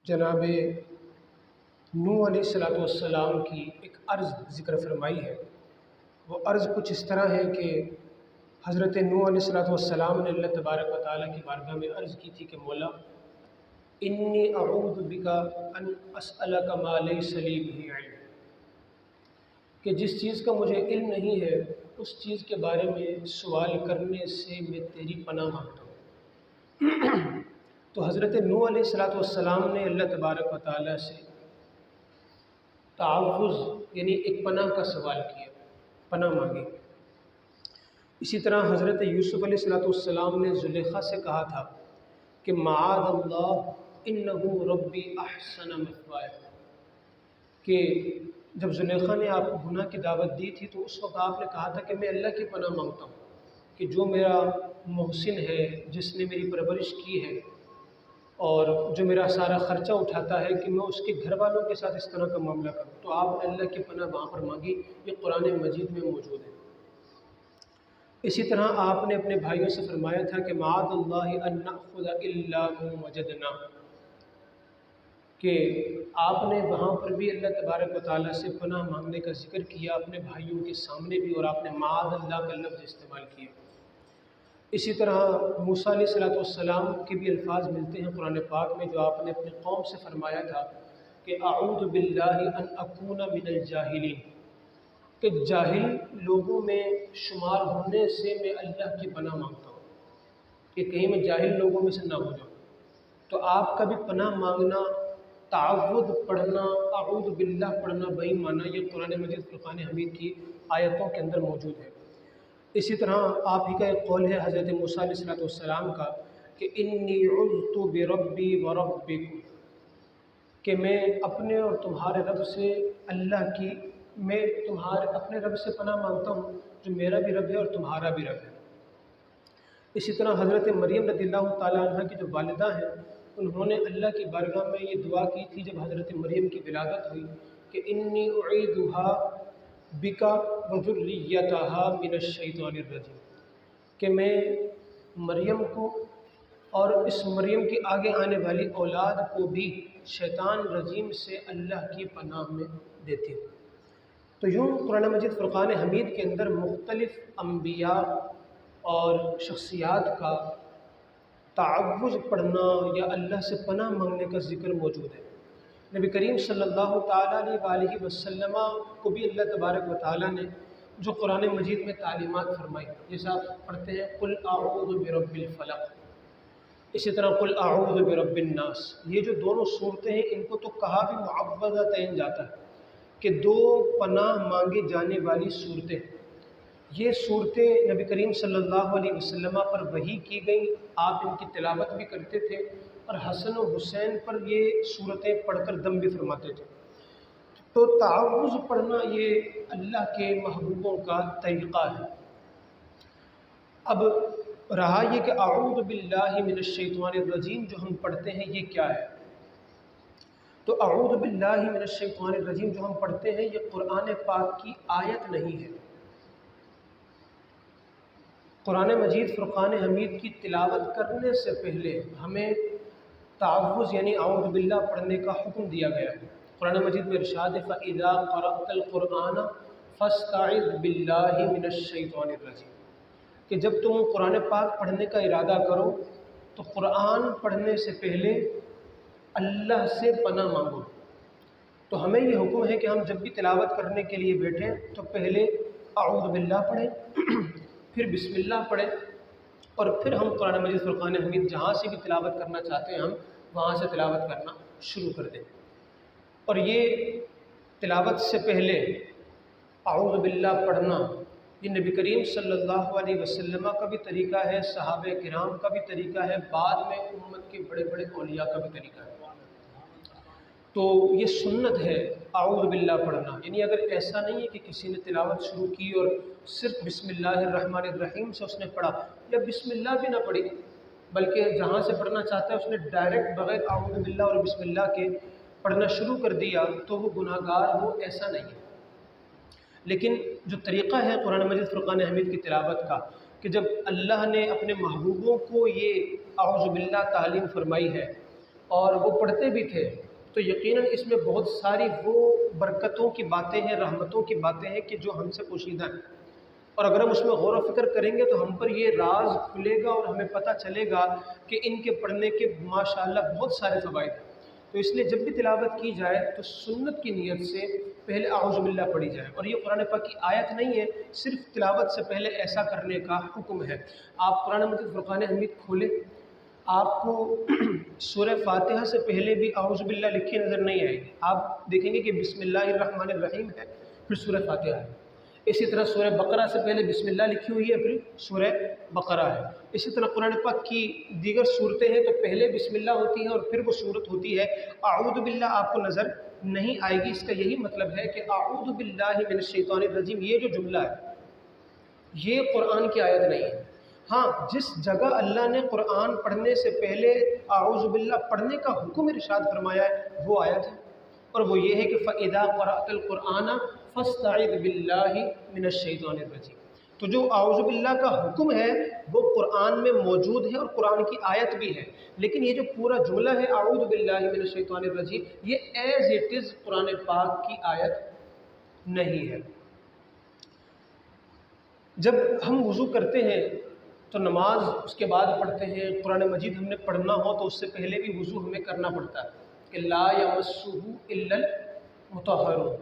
جناب نوح علیہ السلام کی ایک عرض ذکر فرمائی ہے۔ وہ عرض کچھ اس طرح ہے کہ حضرت نوح علیہ السلام نے اللہ تبارک و تعالیٰ کی بارگاہ میں عرض کی تھی کہ مولا انی اعوذ بک ان اسألک ما لیس لی بہ علم، کہ جس چیز کا مجھے علم نہیں ہے اس چیز کے بارے میں سوال کرنے سے میں تیری پناہ مانگتا ہوں۔ تو حضرت نوح علیہ السلام نے اللہ تبارک و تعالیٰ سے تعوذ یعنی ایک پناہ کا سوال کیا، پناہ مانگی۔ اسی طرح حضرت یوسف علیہ السلام نے زلیخا سے کہا تھا کہ معاذ اللہ انہ ربی احسن مثوایا، کہ جب زلیخا نے آپ کو گناہ کی دعوت دی تھی تو اس وقت آپ نے کہا تھا کہ میں اللہ کی پناہ مانگتا ہوں کہ جو میرا محسن ہے، جس نے میری پرورش کی ہے اور جو میرا سارا خرچہ اٹھاتا ہے، کہ میں اس کے گھر والوں کے ساتھ اس طرح کا معاملہ کروں۔ تو آپ نے اللہ کی پناہ وہاں پر مانگی، یہ قرآن مجید میں موجود ہے۔ اسی طرح آپ نے اپنے بھائیوں سے فرمایا تھا کہ معاذ اللہ ان نأخذ الا من وجدنا، کہ آپ نے وہاں پر بھی اللہ تبارک و تعالیٰ سے پناہ مانگنے کا ذکر کیا اپنے بھائیوں کے سامنے بھی، اور آپ نے معاذ اللہ کا لفظ استعمال کیا۔ اسی طرح موسیٰ علیہ السلام کے بھی الفاظ ملتے ہیں قرآن پاک میں، جو آپ نے اپنی قوم سے فرمایا تھا کہ اعوذ باللہ ان اکون من الجاہلین، کہ جاہل لوگوں میں شمار ہونے سے میں اللہ کی پناہ مانگتا ہوں کہ کہیں میں جاہل لوگوں میں سے نہ ہو جاؤں۔ تو آپ کا بھی پناہ مانگنا، تعوذ پڑھنا، اعوذ باللہ پڑھنا بہی مانا، یہ قرآن مجید فرقان حمید کی آیتوں کے اندر موجود ہے۔ اسی طرح آپ ہی کا ایک قول ہے حضرت موسیٰ علیہ السلام کا کہ انی عذت بربی وربکم، کہ میں اپنے اور تمہارے رب سے میں اپنے رب سے پناہ مانگتا ہوں جو میرا بھی رب ہے اور تمہارا بھی رب ہے۔ اسی طرح حضرت مریم رضی اللہ تعالیٰ عنہ کی جو والدہ ہیں، انہوں نے اللہ کی بارگاہ میں یہ دعا کی تھی جب حضرت مریم کی ولادت ہوئی کہ انی اعیدھا بک وذریتھا من الشیطان الرجیم، کہ میں مریم کو اور اس مریم کی آگے آنے والی اولاد کو بھی شیطان رجیم سے اللہ کی پناہ میں دیتی ہوں۔ تو یوں قرآن مجید فرقان حمید کے اندر مختلف انبیاء اور شخصیات کا تعوذ پڑھنا یا اللہ سے پناہ مانگنے کا ذکر موجود ہے۔ نبی کریم صلی اللہ تعالیٰ علیہ وآلہ وسلم کو بھی اللہ تبارک و تعالیٰ نے جو قرآن مجید میں تعلیمات فرمائی، جیسا آپ پڑھتے ہیں قل اعوذ برب الفلق، اسی طرح قل اعوذ برب الناس، یہ جو دونوں صورتیں ہیں ان کو تو کہا بھی معوذتین جاتا ہے کہ دو پناہ مانگے جانے والی صورتیں۔ یہ صورتیں نبی کریم صلی اللہ علیہ وسلم پر وحی کی گئیں، آپ ان کی تلاوت بھی کرتے تھے اور حسن و حسین پر یہ صورتیں پڑھ کر دم بھی فرماتے تھے۔ تو تعوذ پڑھنا یہ اللہ کے محبوبوں کا طریقہ ہے۔ اب رہا یہ کہ اعوذ باللہ من الشیطان الرجیم جو ہم پڑھتے ہیں یہ کیا ہے؟ تو اعوذ باللہ من الشیطان الرجیم جو ہم پڑھتے ہیں یہ قرآن پاک کی آیت نہیں ہے۔ قرآن مجید فرقان حمید کی تلاوت کرنے سے پہلے ہمیں تعوذ یعنی اعوذ باللہ پڑھنے کا حکم دیا گیا ہے۔ قرآن مجید میں ارشاد ہے فَإِذَا قَرَأْتَ الْقُرْآنَ فَاسْتَعِذْ بِاللَّهِ مِنَ الشَّيْطَانِ الرَّجِيمِ، کہ جب تم قرآن پاک پڑھنے کا ارادہ کرو تو قرآن پڑھنے سے پہلے اللہ سے پناہ مانگو۔ تو ہمیں یہ حکم ہے کہ ہم جب بھی تلاوت کرنے کے لیے بیٹھیں تو پہلے اعوذ باللہ پڑھیں، پھر بسم اللہ پڑھیں، اور پھر ہم قرآن مجید فرقان حمید جہاں سے بھی تلاوت کرنا چاہتے ہیں ہم وہاں سے تلاوت کرنا شروع کر دیں۔ اور یہ تلاوت سے پہلے اعوذ باللہ پڑھنا یہ نبی کریم صلی اللہ علیہ وسلم کا بھی طریقہ ہے، صحابہ کرام کا بھی طریقہ ہے، بعد میں امت کے بڑے بڑے اولیاء کا بھی طریقہ ہے۔ تو یہ سنت ہے اعوذ باللہ پڑھنا، یعنی اگر ایسا نہیں ہے کہ کسی نے تلاوت شروع کی اور صرف بسم اللہ الرحمن الرحیم سے اس نے پڑھا یا بسم اللہ بھی نہ پڑھی، بلکہ جہاں سے پڑھنا چاہتا ہے اس نے ڈائریکٹ بغیر اعوذ باللہ اور بسم اللہ کے پڑھنا شروع کر دیا تو وہ گناہ گار ہو، ایسا نہیں ہے۔ لیکن جو طریقہ ہے قرآن مجید فرقان حمید کی تلاوت کا کہ جب اللہ نے اپنے محبوبوں کو یہ اعوذ باللہ تعلیم فرمائی ہے اور وہ پڑھتے بھی تھے، تو یقیناً اس میں بہت ساری وہ برکتوں کی باتیں ہیں، رحمتوں کی باتیں ہیں کہ جو ہم سے پوشیدہ ہیں، اور اگر ہم اس میں غور و فکر کریں گے تو ہم پر یہ راز کھلے گا اور ہمیں پتہ چلے گا کہ ان کے پڑھنے کے ماشاءاللہ بہت سارے فوائد ہیں۔ تو اس لیے جب بھی تلاوت کی جائے تو سنت کی نیت سے پہلے اعوذ باللہ پڑھی جائے، اور یہ قرآن پاک کی آیت نہیں ہے، صرف تلاوت سے پہلے ایسا کرنے کا حکم ہے۔ آپ قرآن مجید فرقان حمید کھولیں، آپ کو سورہ فاتحہ سے پہلے بھی اعوذ باللہ لکھی نظر نہیں آئے گی، آپ دیکھیں گے کہ بسم اللہ الرحمن الرحیم ہے، پھر سورہ فاتحہ ہے۔ اسی طرح سورہ بقرہ سے پہلے بسم اللہ لکھی ہوئی ہے، پھر سورہ بقرہ ہے۔ اسی طرح قرآن پاک کی دیگر صورتیں ہیں تو پہلے بسم اللہ ہوتی ہے اور پھر وہ صورت ہوتی ہے۔ اعوذ باللہ آپ کو نظر نہیں آئے گی، اس کا یہی مطلب ہے کہ اعوذ باللہ من الشیطان الرجیم، یہ جو جملہ ہے یہ قرآن کی آیت نہیں ہے۔ ہاں، جس جگہ اللہ نے قرآن پڑھنے سے پہلے اعوذ باللہ پڑھنے کا حکم ارشاد فرمایا ہے وہ آیت ہے، اور وہ یہ ہے کہ فَإِذَا قَرَأْتَ الْقُرْآنَ فَاسْتَعِذْ بِاللَّهِ مِنَ الشَّيْطَانِ الرَّجِيمِ۔ تو جو اعوذ باللہ کا حکم ہے وہ قرآن میں موجود ہے اور قرآن کی آیت بھی ہے، لیکن یہ جو پورا جملہ ہے اعوذ باللہ من الشیطان الرجیم، یہ ایز اٹ از قرآن پاک کی آیت نہیں ہے۔ جب ہم وضو کرتے ہیں تو نماز اس کے بعد پڑھتے ہیں، قرآن مجید ہم نے پڑھنا ہو تو اس سے پہلے بھی وضو ہمیں کرنا پڑتا ہے کہ لا یمسہ الا المطہرون،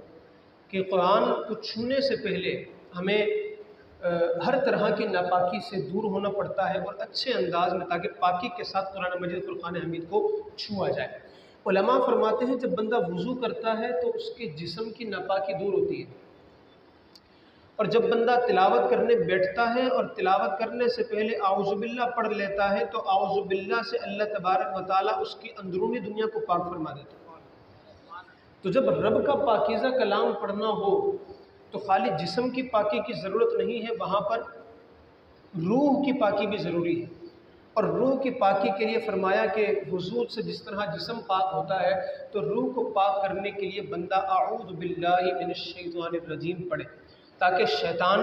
کہ قرآن کو چھونے سے پہلے ہمیں ہر طرح کی ناپاکی سے دور ہونا پڑتا ہے اور اچھے انداز میں، تاکہ پاکی کے ساتھ قرآن مجید فرقان حمید کو چھوا جائے۔ علماء فرماتے ہیں جب بندہ وضو کرتا ہے تو اس کے جسم کی ناپاکی دور ہوتی ہے، اور جب بندہ تلاوت کرنے بیٹھتا ہے اور تلاوت کرنے سے پہلے اعوذ باللہ پڑھ لیتا ہے تو اعوذ باللہ سے اللہ تبارک و تعالیٰ اس کی اندرونی دنیا کو پاک فرما دیتا ہے۔ تو جب رب کا پاکیزہ کلام پڑھنا ہو تو خالی جسم کی پاکی کی ضرورت نہیں ہے، وہاں پر روح کی پاکی بھی ضروری ہے، اور روح کی پاکی کے لیے فرمایا کہ وضو سے جس طرح جسم پاک ہوتا ہے تو روح کو پاک کرنے کے لیے بندہ اعوذ باللہ من الشیطان الرجیم پڑھے، تاکہ شیطان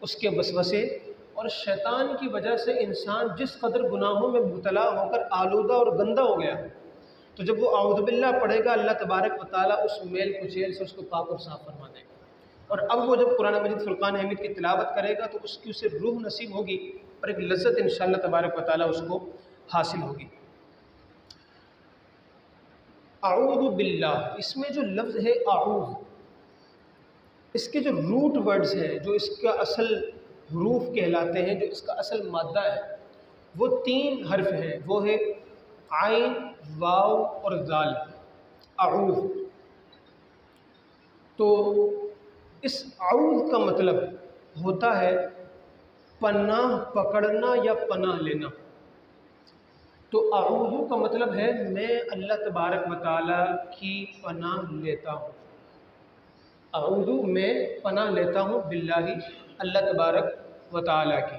اس کے وسوسے اور شیطان کی وجہ سے انسان جس قدر گناہوں میں مبتلا ہو کر آلودہ اور گندہ ہو گیا، تو جب وہ اعوذ باللہ پڑھے گا اللہ تبارک و تعالیٰ اس میل کچیل سے اس کو پاک اور صاف فرما دے گا، اور اب وہ جب قرآن مجید فرقان حمید کی تلاوت کرے گا تو اس کی اسے روح نصیب ہوگی اور ایک لذت انشاءاللہ تبارک و تعالیٰ اس کو حاصل ہوگی۔ اعوذ باللہ، اس میں جو لفظ ہے اعوذ، اس کے جو روٹ ورڈز ہیں، جو اس کا اصل حروف کہلاتے ہیں، جو اس کا اصل مادہ ہے، وہ 3 حرف ہیں، وہ ہے عین، واو اور ذال، اعوذ۔ تو اس اعوذ کا مطلب ہوتا ہے پناہ پکڑنا یا پناہ لینا۔ تو اعوذ کا مطلب ہے میں اللہ تبارک و تعالیٰ کی پناہ لیتا ہوں، اعوذ میں پناہ لیتا ہوں باللہ اللہ تبارک و تعالیٰ کی۔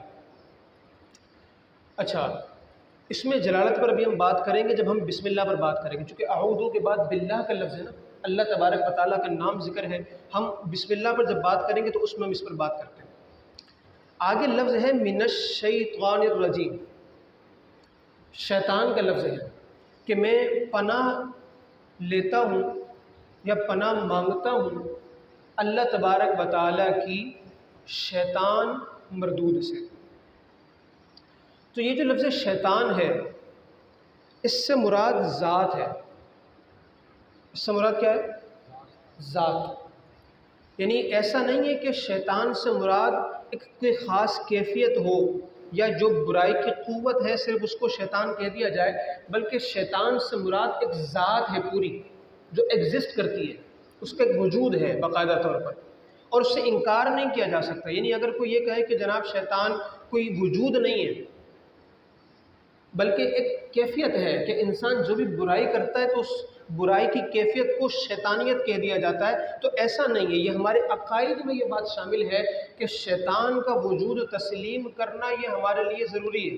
اچھا، اس میں جلالت پر ابھی ہم بات کریں گے جب ہم بسم اللہ پر بات کریں گے، چونکہ اعوذ کے بعد باللہ کا لفظ ہے نا، اللہ تبارک و تعالیٰ کا نام ذکر ہے، ہم بسم اللہ پر جب بات کریں گے تو اس میں ہم اس پر بات کرتے ہیں۔ آگے لفظ ہے من الشیطان الرجیم، شیطان کا لفظ ہے کہ میں پناہ لیتا ہوں یا پناہ مانگتا ہوں اللہ تبارک و تعالیٰ کی شیطان مردود سے۔ تو یہ جو لفظ شیطان ہے اس سے مراد ذات ہے، اس سے مراد کیا ہے؟ ذات، یعنی ایسا نہیں ہے کہ شیطان سے مراد ایک کوئی خاص کیفیت ہو یا جو برائی کی قوت ہے صرف اس کو شیطان کہہ دیا جائے، بلکہ شیطان سے مراد ایک ذات ہے پوری جو ایگزسٹ کرتی ہے، اس کا ایک وجود ہے باقاعدہ طور پر، اور اس سے انکار نہیں کیا جا سکتا۔ یعنی اگر کوئی یہ کہے کہ جناب شیطان کوئی وجود نہیں ہے بلکہ ایک کیفیت ہے کہ انسان جو بھی برائی کرتا ہے تو اس برائی کی کیفیت کو شیطانیت کہہ دیا جاتا ہے، تو ایسا نہیں ہے۔ یہ ہمارے عقائد میں یہ بات شامل ہے کہ شیطان کا وجود تسلیم کرنا یہ ہمارے لیے ضروری ہے۔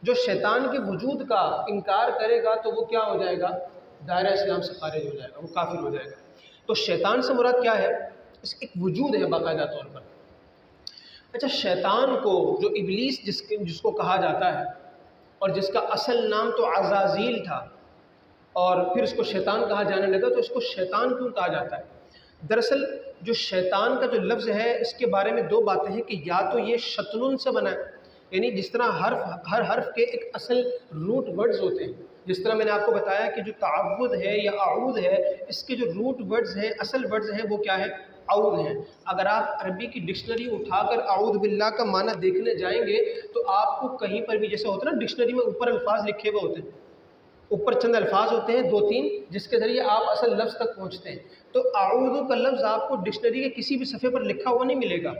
جو شیطان کے وجود کا انکار کرے گا تو وہ کیا ہو جائے گا؟ دائرہ اسلام سے خارج ہو جائے گا، وہ کافر ہو جائے گا۔ تو شیطان سے مراد کیا ہے؟ اس ایک وجود ہے باقاعدہ طور پر۔ اچھا، شیطان کو جو ابلیس جس کو کہا جاتا ہے اور جس کا اصل نام تو عزازیل تھا، اور پھر اس کو شیطان کہا جانے لگا، تو اس کو شیطان کیوں کہا جاتا ہے؟ دراصل جو شیطان کا جو لفظ ہے اس کے بارے میں دو باتیں ہیں کہ یا تو یہ شطنون سے بنا ہے، یعنی جس طرح ہر حرف کے ایک اصل روٹ ورڈز ہوتے ہیں، جس طرح میں نے آپ کو بتایا کہ جو تعوذ ہے یا اعوذ ہے، اس کے جو روٹ ورڈز ہیں، اصل ورڈز ہیں، وہ کیا ہے؟ اعوذ ہیں۔ اگر آپ عربی کی ڈکشنری اٹھا کر اعوذ باللہ کا معنی دیکھنے جائیں گے تو آپ کو کہیں پر بھی، جیسے ہوتا ہے نا ڈکشنری میں اوپر الفاظ لکھے ہوئے ہوتے ہیں، اوپر چند الفاظ ہوتے ہیں 2-3 جس کے ذریعے آپ اصل لفظ تک پہنچتے ہیں، تو اعوذ کا لفظ آپ کو ڈکشنری کے کسی بھی صفحے پر لکھا ہوا نہیں ملے گا۔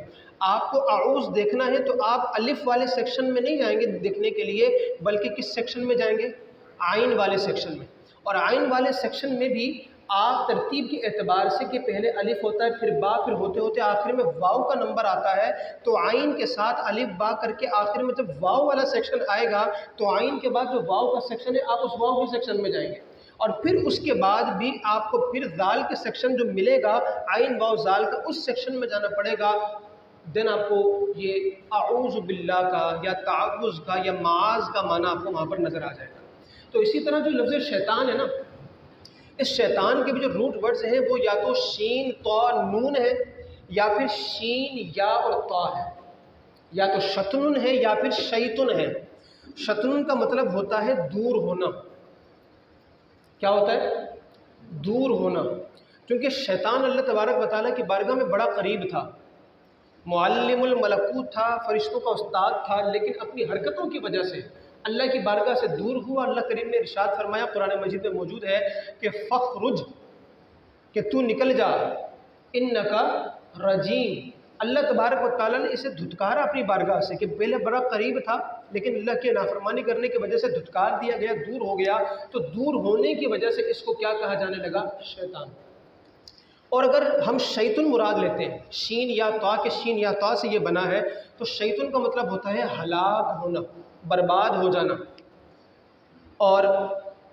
آپ کو اعوذ دیکھنا ہے تو آپ الف والے سیکشن میں نہیں جائیں گے دیکھنے کے لیے، بلکہ کس سیکشن میں جائیں گے؟ عین والے سیکشن میں۔ اور عین والے سیکشن میں بھی آپ ترتیب کے اعتبار سے کہ پہلے الف ہوتا ہے، پھر با، پھر ہوتے ہوتے آخر میں واو کا نمبر آتا ہے، تو عین کے ساتھ الف با کر کے آخر میں جب واو والا سیکشن آئے گا تو عین کے بعد جو واو کا سیکشن ہے آپ اس واو کے سیکشن میں جائیں گے، اور پھر اس کے بعد بھی آپ کو پھر زال کے سیکشن جو ملے گا عین واو زال کا، اس سیکشن میں جانا پڑے گا۔ دین آپ کو یہ اعوذ باللہ کا یا تعوذ کا یا معاذ کا معنی آپ کو وہاں پر نظر آ جائے گا۔ تو اسی طرح جو لفظ شیطان ہے نا، اس شیطان کے بھی جو روٹ ورڈز ہیں وہ یا تو شین طا نون ہے، یا پھر شین یا اور طا ہے، یا تو شطنن ہے یا پھر شیطن ہے۔ شطنن کا مطلب ہوتا ہے دور ہونا۔ کیا ہوتا ہے؟ دور ہونا، کیونکہ شیطان اللہ تبارک و تعالیٰ کی بارگاہ میں بڑا قریب تھا، معلم الملکوت تھا، فرشتوں کا استاد تھا، لیکن اپنی حرکتوں کی وجہ سے اللہ کی بارگاہ سے دور ہوا۔ اللہ کریم نے ارشاد فرمایا، قرآن مجید میں موجود ہے کہ فخرج، کہ تو نکل جا، انکا رجیم۔ اللہ تبارک و تعالیٰ نے اسے دھتکارا اپنی بارگاہ سے، کہ پہلے بڑا قریب تھا لیکن اللہ کی نافرمانی کرنے کی وجہ سے دھتکار دیا گیا، دور ہو گیا، تو دور ہونے کی وجہ سے اس کو کیا کہا جانے لگا؟ شیطان۔ اور اگر ہم شیطن مراد لیتے ہیں، شین یا طا کے شین یا طا سے یہ بنا ہے، تو شیطن کا مطلب ہوتا ہے ہلاک ہونا، برباد ہو جانا۔ اور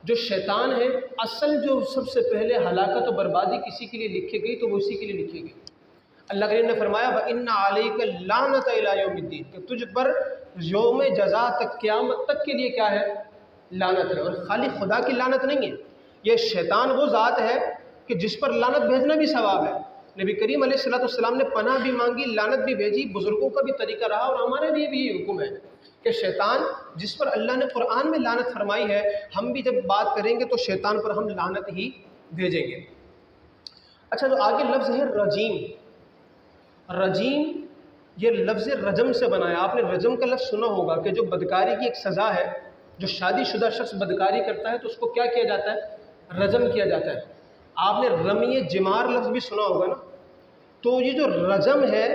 جو شیطان ہے، اصل جو سب سے پہلے ہلاکت و بربادی کسی کے لیے لکھی گئی تو وہ اسی کے لیے لکھی گئی۔ اللہ کریم نے فرمایا وَإِنَّ عَلَيْكَ اللَّعْنَةَ إِلَىٰ يَوْمِ الدِّينِ، کہ تجھ پر یوم جزا تک، قیامت تک کے لیے کیا ہے؟ لعنت ہے۔ اور خالی خدا کی لعنت نہیں ہے، یہ شیطان وہ ذات ہے کہ جس پر لعنت بھیجنا بھی ثواب ہے۔ نبی کریم علیہ السلام نے پناہ بھی مانگی، لعنت بھی بھیجی، بزرگوں کا بھی طریقہ رہا، اور ہمارے لیے بھی یہ حکم ہے کہ شیطان جس پر اللہ نے قرآن میں لعنت فرمائی ہے، ہم بھی جب بات کریں گے تو شیطان پر ہم لعنت ہی بھیجیں گے۔ اچھا، جو آگے لفظ ہے رجیم، رجیم یہ لفظ رجم سے بنا ہے۔ آپ نے رجم کا لفظ سنا ہوگا کہ جو بدکاری کی ایک سزا ہے، جو شادی شدہ شخص بدکاری کرتا ہے تو اس کو کیا کیا جاتا ہے؟ رجم کیا جاتا ہے۔ آپ نے رمی جمار لفظ بھی سنا ہوگا نا، تو یہ جو رجم ہے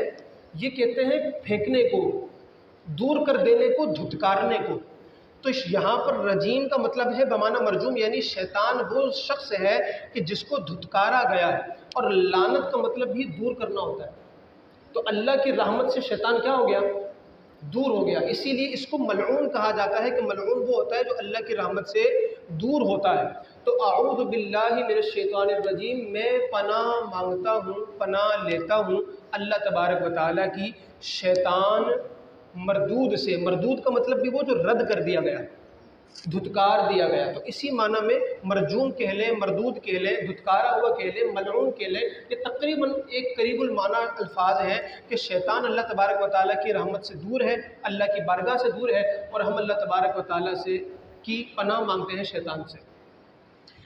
یہ کہتے ہیں پھینکنے کو، دور کر دینے کو، دھتکارنے کو۔ تو یہاں پر رجیم کا مطلب ہے بمعنی مرجوم، یعنی شیطان وہ شخص ہے کہ جس کو دھتکارا گیا ہے، اور لعنت کا مطلب بھی دور کرنا ہوتا ہے۔ تو اللہ کی رحمت سے شیطان کیا ہو گیا؟ دور ہو گیا۔ اسی لیے اس کو ملعون کہا جاتا ہے، کہ ملعون وہ ہوتا ہے جو اللہ کی رحمت سے دور ہوتا ہے۔ تو اعوذ باللہ من الشیطان الرجیم، میں پناہ مانگتا ہوں، پناہ لیتا ہوں اللہ تبارک و تعالیٰ کی شیطان مردود سے۔ مردود کا مطلب بھی وہ جو رد کر دیا گیا، دھتکار دیا گیا، تو اسی معنی میں مرجوم کہہ لیں، مردود کہہ لیں، دھتکارا ہوا کہہ لیں، ملعون کہہ لیں، یہ تقریباً ایک قریب المعنی الفاظ ہیں کہ شیطان اللہ تبارک و تعالیٰ کی رحمت سے دور ہے، اللہ کی بارگاہ سے دور ہے، اور ہم اللہ تبارک و تعالیٰ سے کی پناہ مانگتے ہیں شیطان سے۔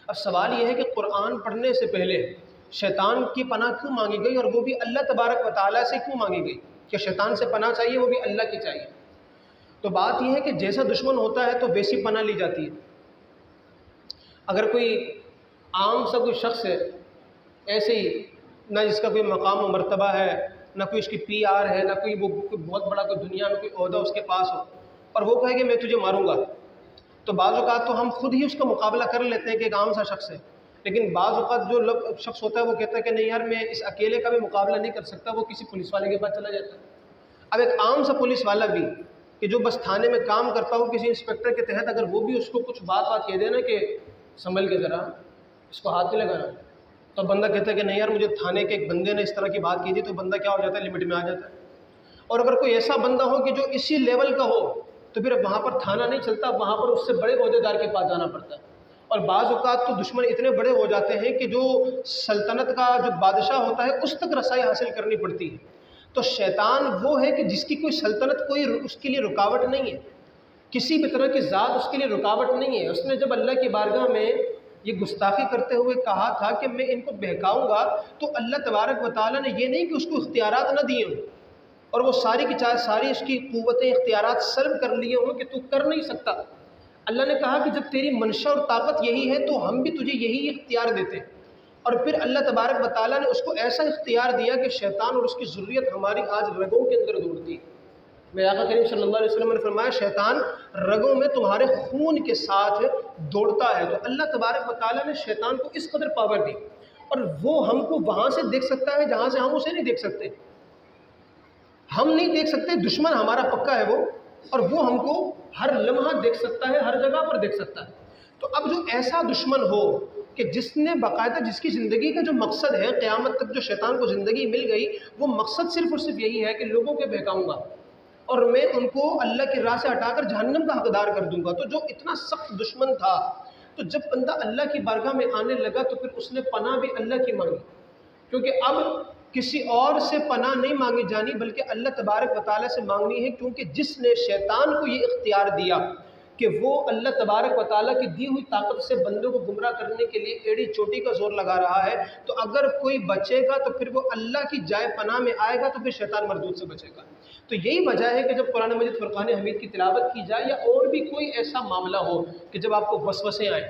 اب سوال یہ ہے کہ قرآن پڑھنے سے پہلے شیطان کی پناہ کیوں مانگی گئی، اور وہ بھی اللہ تبارک و تعالیٰ سے کیوں مانگی گئی؟ کہ شیطان سے پناہ چاہیے، وہ بھی اللہ کی چاہیے۔ تو بات یہ ہے کہ جیسا دشمن ہوتا ہے تو ویسی پناہ لی جاتی ہے۔ اگر کوئی عام سا کوئی شخص ہے، ایسے ہی نہ جس کا کوئی مقام و مرتبہ ہے، نہ کوئی اس کی پی آر ہے، نہ کوئی وہ کوئی بہت بڑا کوئی دنیا میں کوئی عہدہ اس کے پاس ہو، اور وہ کہے کہ میں تجھے ماروں گا، تو بعض اوقات تو ہم خود ہی اس کا مقابلہ کر لیتے ہیں کہ ایک عام سا شخص ہے، لیکن بعض اوقات جو شخص ہوتا ہے وہ کہتا ہے کہ نہیں یار، میں اس اکیلے کا بھی مقابلہ نہیں کر سکتا، وہ کسی پولیس والے کے پاس چلا جاتا ہے۔ اب ایک عام سا پولیس والا بھی کہ جو بس تھانے میں کام کرتا ہو کسی انسپیکٹر کے تحت، اگر وہ بھی اس کو کچھ بات کہہ دے نا کہ سنبھل کے ذرا اس کو ہاتھ نہیں لگانا، تو بندہ کہتا ہے کہ نہیں یار، مجھے تھانے کے ایک بندے نے اس طرح کی بات کی تھی، تو بندہ کیا ہو جاتا ہے؟ لمٹ میں آ جاتا ہے۔ اور اگر کوئی ایسا بندہ ہو کہ جو اسی لیول کا ہو، تو پھر وہاں پر تھانہ نہیں چلتا، وہاں پر اس سے بڑے عہدیدار کے پاس جانا پڑتا ہے، اور بعض اوقات تو دشمن اتنے بڑے ہو جاتے ہیں کہ جو سلطنت کا جو بادشاہ ہوتا ہے اس تک رسائی حاصل کرنی پڑتی ہے۔ تو شیطان وہ ہے کہ جس کی کوئی سلطنت کوئی اس کے لیے رکاوٹ نہیں ہے، کسی بھی طرح کی ذات اس کے لیے رکاوٹ نہیں ہے۔ اس نے جب اللہ کی بارگاہ میں یہ گستاخی کرتے ہوئے کہا تھا کہ میں ان کو بہکاؤں گا، تو اللہ تبارک و تعالیٰ نے یہ نہیں کہ اس کو اختیارات نہ دیے ہوں اور وہ ساری کی ساری اس کی قوتیں اختیارات سلب کر لیے ہوں کہ تو کر نہیں سکتا۔ اللہ نے کہا کہ جب تیری منشا اور طاقت یہی ہے تو ہم بھی تجھے یہی اختیار دیتے ہیں۔ اور پھر اللہ تبارک و تعالیٰ نے اس کو ایسا اختیار دیا کہ شیطان اور اس کی ذریت ہماری آج رگوں کے اندر دوڑتی ہے۔ میرے آقا کریم صلی اللہ علیہ وسلم نے فرمایا شیطان رگوں میں تمہارے خون کے ساتھ دوڑتا ہے۔ تو اللہ تبارک و تعالیٰ نے شیطان کو اس قدر پاور دی، اور وہ ہم کو وہاں سے دیکھ سکتا ہے جہاں سے ہم اسے نہیں دیکھ سکتے۔ ہم نہیں دیکھ سکتے، دشمن ہمارا پکا ہے وہ، اور وہ ہم کو ہر لمحہ دیکھ سکتا ہے، ہر جگہ پر دیکھ سکتا ہے۔ تو اب جو ایسا دشمن ہو کہ جس نے باقاعدہ جس کی زندگی کا جو مقصد ہے، قیامت تک جو شیطان کو زندگی مل گئی، وہ مقصد صرف اور صرف یہی ہے کہ لوگوں کے بہکاؤں گا اور میں ان کو اللہ کی راہ سے ہٹا کر جہنم کا حقدار کر دوں گا۔ تو جو اتنا سخت دشمن تھا، تو جب بندہ اللہ کی بارگاہ میں آنے لگا تو پھر اس نے پناہ بھی اللہ کی مانگی، کیونکہ اب کسی اور سے پناہ نہیں مانگی جانی بلکہ اللہ تبارک و تعالیٰ سے مانگنی ہے، کیونکہ جس نے شیطان کو یہ اختیار دیا کہ وہ اللہ تبارک و تعالیٰ کی دی ہوئی طاقت سے بندوں کو گمراہ کرنے کے لیے ایڑی چوٹی کا زور لگا رہا ہے، تو اگر کوئی بچے گا تو پھر وہ اللہ کی جائے پناہ میں آئے گا، تو پھر شیطان مردود سے بچے گا۔ تو یہی وجہ ہے کہ جب قرآن مجید فرقان حمید کی تلاوت کی جائے یا اور بھی کوئی ایسا معاملہ ہو کہ جب آپ کو وسوسے آئیں،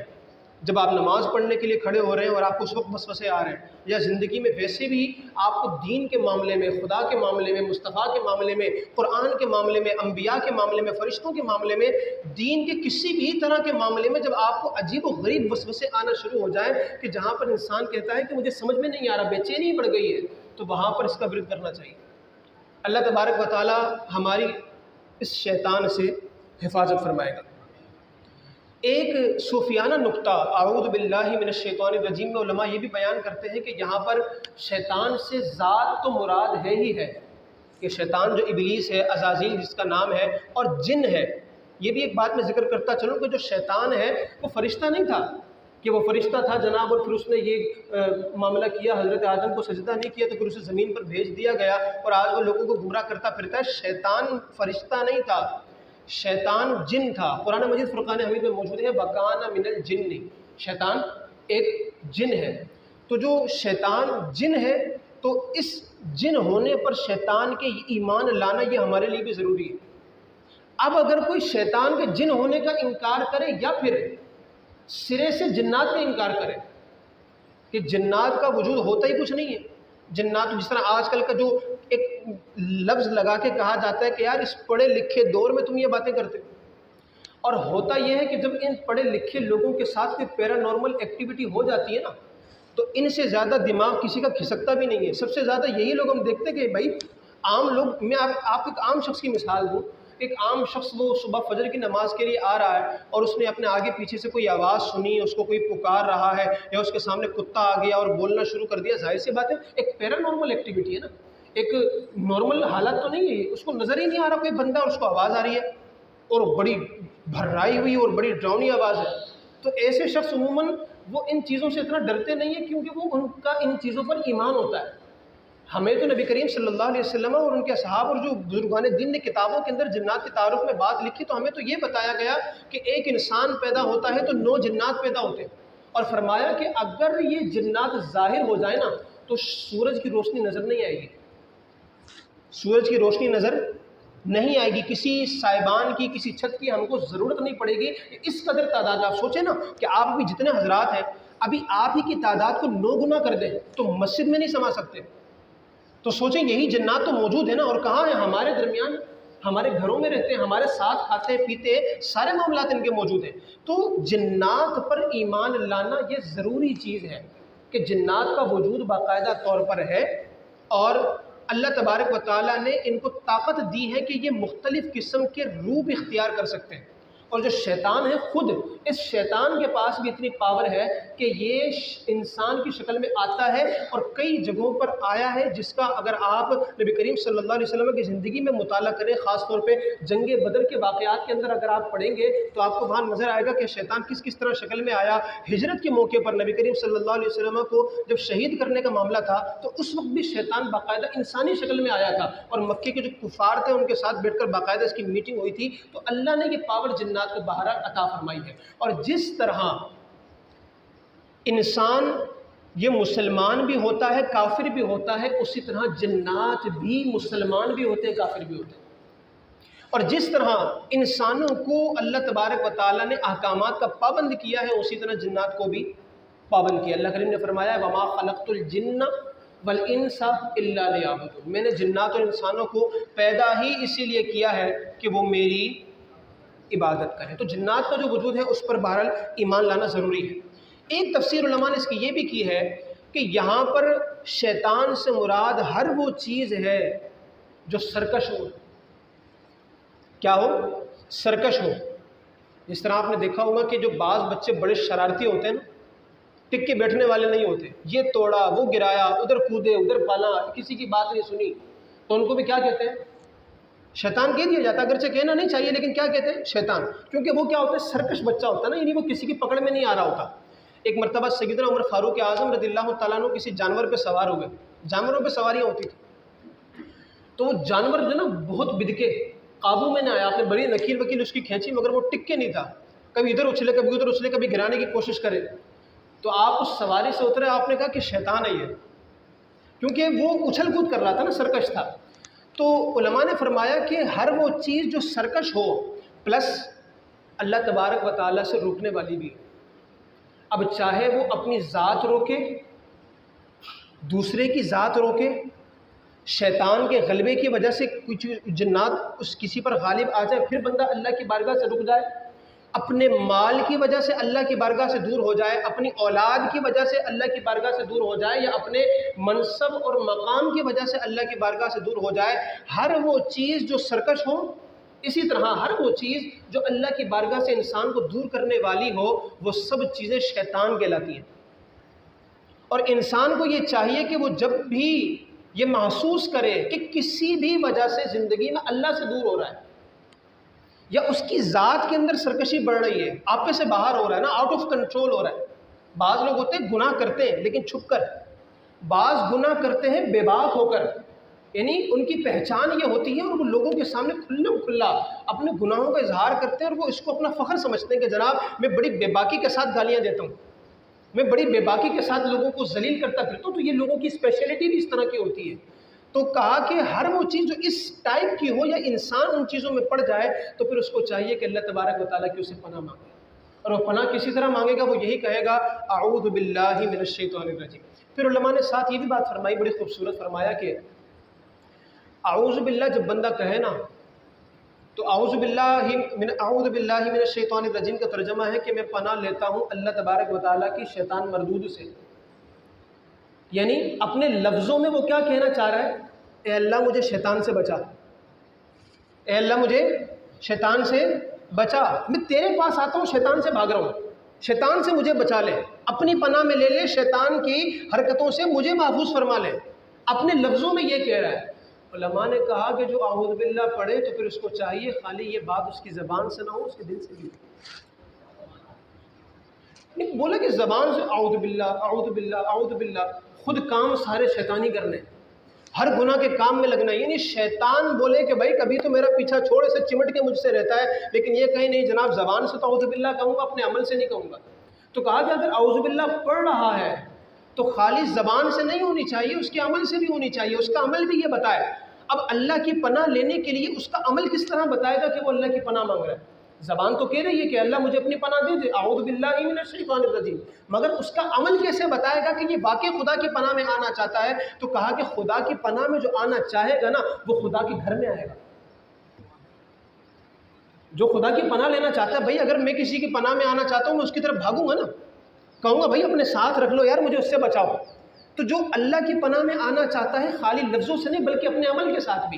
جب آپ نماز پڑھنے کے لیے کھڑے ہو رہے ہیں اور آپ کو اس وقت وسوسے آ رہے ہیں، یا زندگی میں ویسے بھی آپ کو دین کے معاملے میں، خدا کے معاملے میں، مصطفیٰ کے معاملے میں، قرآن کے معاملے میں، انبیاء کے معاملے میں، فرشتوں کے معاملے میں، دین کے کسی بھی طرح کے معاملے میں جب آپ کو عجیب و غریب وسوسے آنا شروع ہو جائیں کہ جہاں پر انسان کہتا ہے کہ مجھے سمجھ میں نہیں آ رہا، بے چینی بڑھ گئی ہے، تو وہاں پر اس کا ورد کرنا چاہیے۔ اللہ تبارک و تعالی ہماری اس شیطان سے حفاظت فرمائے گا۔ ایک صوفیانہ نکتہ اعوذ باللہ من الشیطان الرجیم میں علماء یہ بھی بیان کرتے ہیں کہ یہاں پر شیطان سے ذات تو مراد ہے ہی ہے، کہ شیطان جو ابلیس ہے، عزازیل جس کا نام ہے، اور جن ہے۔ یہ بھی ایک بات میں ذکر کرتا چلوں کہ جو شیطان ہے وہ فرشتہ نہیں تھا کہ وہ فرشتہ تھا جناب اور پھر اس نے یہ معاملہ کیا، حضرت آدم کو سجدہ نہیں کیا تو پھر اسے زمین پر بھیج دیا گیا اور آج وہ لوگوں کو گمراہ کرتا پھرتا ہے۔ شیطان فرشتہ نہیں تھا، شیطان جن تھا۔ قرآن مجید فرقان حمید میں موجود ہے وَكَانَ مِنَ الْجِنِّ، شیطان ایک جن ہے۔ تو جو شیطان جن ہے تو اس جن ہونے پر شیطان کے ایمان لانا یہ ہمارے لیے بھی ضروری ہے۔ اب اگر کوئی شیطان کے جن ہونے کا انکار کرے یا پھر سرے سے جنات کا انکار کرے کہ جنات کا وجود ہوتا ہی کچھ نہیں ہے، جنات جس طرح آج کل کا جو ایک لفظ لگا کے کہا جاتا ہے کہ یار اس پڑھے لکھے دور میں تم یہ باتیں کرتے ہو، اور ہوتا یہ ہے کہ جب ان پڑھے لکھے لوگوں کے ساتھ کوئی پیرا نارمل ایکٹیویٹی ہو جاتی ہے نا تو ان سے زیادہ دماغ کسی کا کھسکتا بھی نہیں ہے۔ سب سے زیادہ یہی لوگ ہم دیکھتے ہیں کہ بھائی عام لوگ، میں آپ کو ایک عام شخص کی مثال دوں، ایک عام شخص وہ صبح فجر کی نماز کے لیے آ رہا ہے اور اس نے اپنے آگے پیچھے سے کوئی آواز سنی، اس کو کوئی پکار رہا ہے یا اس کے سامنے کتا آ گیا اور بولنا شروع کر دیا، ظاہر سی بات ہے ایک پیرا نارمل ایکٹیویٹی ہے نا، ایک نارمل حالت تو نہیں ہے، اس کو نظر ہی نہیں آ رہا کوئی بندہ اور اس کو آواز آ رہی ہے اور بڑی بھررائی ہوئی اور بڑی ڈراؤنی آواز ہے۔ تو ایسے شخص عموماً وہ ان چیزوں سے اتنا ڈرتے نہیں ہیں کیونکہ وہ ان کا ان چیزوں پر ایمان ہوتا ہے۔ ہمیں تو نبی کریم صلی اللہ علیہ وسلم اور ان کے اصحاب اور جو بزرگان دین نے کتابوں کے اندر جنات کے تعارف میں بات لکھی تو ہمیں تو یہ بتایا گیا کہ ایک انسان پیدا ہوتا ہے تو 9 جنات پیدا ہوتے ہیں، اور فرمایا کہ اگر یہ جنات ظاہر ہو جائے نا تو سورج کی روشنی نظر نہیں آئے گی، سورج کی روشنی نظر نہیں آئے گی، کسی سائبان کی کسی چھت کی ہم کو ضرورت نہیں پڑے گی۔ اس قدر تعداد، آپ سوچیں نا کہ آپ بھی جتنے حضرات ہیں ابھی آپ ہی کی تعداد کو 9 گنا کر دیں تو مسجد میں نہیں سما سکتے، تو سوچیں یہی جنات تو موجود ہیں نا، اور کہاں ہیں؟ ہمارے درمیان، ہمارے گھروں میں رہتے ہیں، ہمارے ساتھ کھاتے پیتے، سارے معاملات ان کے موجود ہیں۔ تو جنات پر ایمان لانا یہ ضروری چیز ہے کہ جنات کا وجود باقاعدہ طور پر ہے، اور اللہ تبارک و تعالیٰ نے ان کو طاقت دی ہے کہ یہ مختلف قسم کے روپ اختیار کر سکتے ہیں، اور جو شیطان ہے خود اس شیطان کے پاس بھی اتنی پاور ہے کہ یہ انسان کی شکل میں آتا ہے اور کئی جگہوں پر آیا ہے، جس کا اگر آپ نبی کریم صلی اللہ علیہ وسلم کی زندگی میں مطالعہ کریں، خاص طور پہ جنگ بدر کے واقعات کے اندر اگر آپ پڑھیں گے تو آپ کو وہاں نظر آئے گا کہ شیطان کس کس طرح شکل میں آیا۔ ہجرت کے موقع پر نبی کریم صلی اللہ علیہ وسلم کو جب شہید کرنے کا معاملہ تھا تو اس وقت بھی شیطان باقاعدہ انسانی شکل میں آیا تھا، اور مکے کے جو کفار تھے ان کے ساتھ بیٹھ کر باقاعدہ اس کی میٹنگ ہوئی تھی۔ تو اللہ نے یہ پاور جنات کو بہرحال عطا فرمائی ہے۔ اور جس طرح انسان یہ مسلمان بھی ہوتا ہے، کافر بھی ہوتا ہے، اسی طرح جنات بھی مسلمان بھی ہوتے ہیں، کافر بھی ہوتے ہیں۔ اور جس طرح انسانوں کو اللہ تبارک و تعالیٰ نے احکامات کا پابند کیا ہے، اسی طرح جنات کو بھی پابند کیا۔ اللہ کریم نے فرمایا وَمَا خَلَقْتُ الْجِنَّ وَالْإِنسَ إِلَّا لِيَعْبُدُونِ، میں نے جنات اور انسانوں کو پیدا ہی اسی لیے کیا ہے کہ وہ میری عبادت کریں۔ تو جنات کا جو وجود ہے اس پر بہرحال ایمان لانا ضروری ہے۔ ایک تفسیر علماء نے اس کی یہ بھی کی ہے کہ یہاں پر شیطان سے مراد ہر وہ چیز ہے جو سرکش ہو۔ کیا ہو؟ سرکش ہو۔ جس طرح آپ نے دیکھا ہوگا کہ جو بعض بچے بڑے شرارتی ہوتے ہیں نا، ٹک کے بیٹھنے والے نہیں ہوتے، یہ توڑا، وہ گرایا، ادھر کودے، ادھر پالا، کسی کی بات نہیں سنی، تو ان کو بھی کیا کہتے ہیں؟ شیطان کہہ دیا جاتا ہے، اگرچہ کہنا نہیں چاہیے لیکن کیا کہتے ہیں؟ شیطان، کیونکہ وہ کیا ہوتا ہے؟ سرکش بچہ ہوتا ہے نا، یعنی وہ کسی کی پکڑ میں نہیں آ رہا ہوتا۔ ایک مرتبہ سیدنا عمر فاروق اعظم رضی اللہ تعالیٰ عنہ کسی جانور پہ سوار ہو گئے، جانوروں پہ سواریاں ہوتی تھی، تو وہ جانور جو نا بہت بدکے، قابو میں نہ آیا، آپ نے بڑی نکیل وکیل اس کی کھینچی مگر وہ ٹک کے نہیں تھا، کبھی ادھر اچھلے کبھی ادھر اچھلے، کبھی گرانے کی کوشش کرے، تو آپ اس سواری سے اترے، آپ نے کہا کہ شیطان ہے یہ، کیونکہ وہ اچھل کود کر رہا تھا نا، سرکش تھا۔ تو علماء نے فرمایا کہ ہر وہ چیز جو سرکش ہو پلس اللہ تبارک و تعالیٰ سے روکنے والی بھی، اب چاہے وہ اپنی ذات روکے، دوسرے کی ذات روکے، شیطان کے غلبے کی وجہ سے کچھ جنات اس کسی پر غالب آ جائے پھر بندہ اللہ کی بارگاہ سے رک جائے، اپنے مال کی وجہ سے اللہ کی بارگاہ سے دور ہو جائے، اپنی اولاد کی وجہ سے اللہ کی بارگاہ سے دور ہو جائے، یا اپنے منصب اور مقام کی وجہ سے اللہ کی بارگاہ سے دور ہو جائے، ہر وہ چیز جو سرکش ہو، اسی طرح ہر وہ چیز جو اللہ کی بارگاہ سے انسان کو دور کرنے والی ہو، وہ سب چیزیں شیطان کہلاتی ہیں۔ اور انسان کو یہ چاہیے کہ وہ جب بھی یہ محسوس کرے کہ کسی بھی وجہ سے زندگی میں اللہ سے دور ہو رہا ہے، یا اس کی ذات کے اندر سرکشی بڑھ رہی ہے، آپے سے باہر ہو رہا ہے نا، آؤٹ آف کنٹرول ہو رہا ہے۔ بعض لوگ ہوتے ہیں گناہ کرتے ہیں لیکن چھپ کر، بعض گناہ کرتے ہیں بے باک ہو کر، یعنی ان کی پہچان یہ ہوتی ہے اور وہ لوگوں کے سامنے کھلم کھلا اپنے گناہوں کا اظہار کرتے ہیں، اور وہ اس کو اپنا فخر سمجھتے ہیں کہ جناب میں بڑی بے باکی کے ساتھ گالیاں دیتا ہوں، میں بڑی بے باکی کے ساتھ لوگوں کو ذلیل کرتا پھرتا ہوں۔ تو یہ لوگوں کی اسپیشلٹی بھی اس طرح کی ہوتی ہے۔ تو کہا کہ ہر وہ چیز جو اس ٹائپ کی ہو یا انسان ان چیزوں میں پڑ جائے تو پھر اس کو چاہیے کہ اللہ تبارک و تعالیٰ کی اسے پناہ مانگے، اور وہ پناہ کسی طرح مانگے گا، وہ یہی کہے گا اعوذ باللہ من الشیطان الرجیم۔ پھر علماء نے ساتھ یہ بھی بات فرمائی، بڑی خوبصورت فرمایا کہ اعوذ باللہ جب بندہ کہے نا تو اعوذ باللہ من الشیطان الرجیم کا ترجمہ ہے کہ میں پناہ لیتا ہوں اللہ تبارک و تعالیٰ کی شیطان مردود سے، یعنی اپنے لفظوں میں وہ کیا کہنا چاہ رہا ہے؟ اے اللہ مجھے شیطان سے بچا، اے اللہ مجھے شیطان سے بچا، میں تیرے پاس آتا ہوں، شیطان سے بھاگ رہا ہوں، شیطان سے مجھے بچا لے، اپنی پناہ میں لے لے، شیطان کی حرکتوں سے مجھے محفوظ فرما لے، اپنے لفظوں میں یہ کہہ رہا ہے۔ علماء نے کہا کہ جو اعوذ باللہ پڑھے تو پھر اس کو چاہیے خالی یہ بات اس کی زبان سے نہ ہو، اس کے دل سے بھی نہیں بولا کہ زبان سے اعوذ باللہ اعوذ باللہ اعوذ باللہ، خود کام سارے شیطانی کرنے، ہر گناہ کے کام میں لگنا، یعنی شیطان بولے کہ بھائی کبھی تو میرا پیچھا چھوڑ، اسے چمٹ کے مجھ سے رہتا ہے، لیکن یہ کہیں نہیں جناب زبان سے تو اعوذ باللہ کہوں گا، اپنے عمل سے نہیں کہوں گا۔ تو کہا کہ اگر اعوذ باللہ پڑھ رہا ہے تو خالی زبان سے نہیں ہونی چاہیے، اس کے عمل سے بھی ہونی چاہیے، اس کا عمل بھی یہ بتائے۔ اب اللہ کی پناہ لینے کے لیے اس کا عمل کس طرح بتائے گا کہ وہ اللہ کی پناہ مانگ رہا ہے؟ زبان تو کہہ رہی ہے کہ اللہ مجھے اپنی پناہ دے دے، اعوذ باللہ من الشیطان الرجیم، مگر اس کا عمل کیسے بتائے گا کہ یہ واقعی خدا کی پناہ میں آنا چاہتا ہے؟ تو کہا کہ خدا کی پناہ میں جو آنا چاہے گا نا وہ خدا کے گھر میں آئے گا۔ جو خدا کی پناہ لینا چاہتا ہے، بھائی اگر میں کسی کی پناہ میں آنا چاہتا ہوں میں اس کی طرف بھاگوں گا نا، کہوں گا بھائی اپنے ساتھ رکھ لو یار، مجھے اس سے بچاؤ۔ تو جو اللہ کی پناہ میں آنا چاہتا ہے خالی لفظوں سے نہیں بلکہ اپنے عمل کے ساتھ بھی،